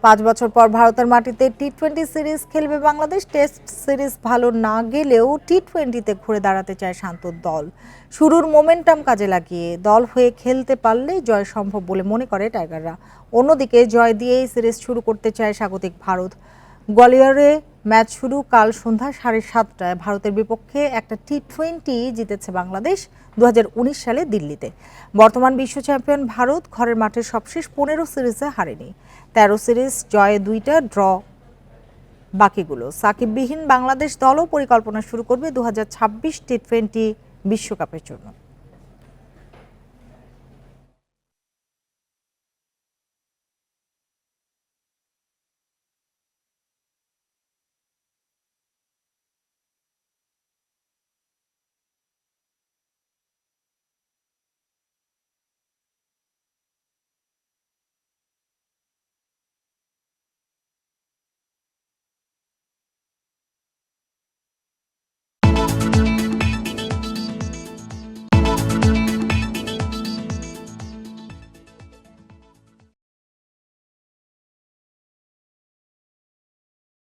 5 বছর পর ভারতের মাটিতে টি-20 সিরিজ খেলবে বাংলাদেশ। টেস্ট সিরিজ ভালো না গেলেও টি-20তে ঘুরে দাঁড়াতে চায় শান্তর দল। শুরুর মোমেন্টাম কাজে লাগিয়ে দল হয়ে খেলতে পারলেই জয় সম্ভব বলে মনে করে টাইগাররা। অন্যদিকে জয় দিয়েই সিরিজ শুরু করতে চায় স্বাগতিক ভারত। গোয়ালিয়রে ম্যাচ শুরু কাল সন্ধ্যা 7:30টায়। ভারতের বিপক্ষে একটা টি-20 জিতেছে বাংলাদেশ 2019 সালে দিল্লিতে। বর্তমান বিশ্ব চ্যাম্পিয়ন ভারত ঘরের মাঠে সবশেষ 15 সিরিজে হারেনি। 13 সিরিজ জয়ে 2টা, ড্র বাকিগুলো। সাকিববিহীন বাংলাদেশ দলও পরিকল্পনা শুরু করবে 2026 টি-20 বিশ্বকাপের জন্য।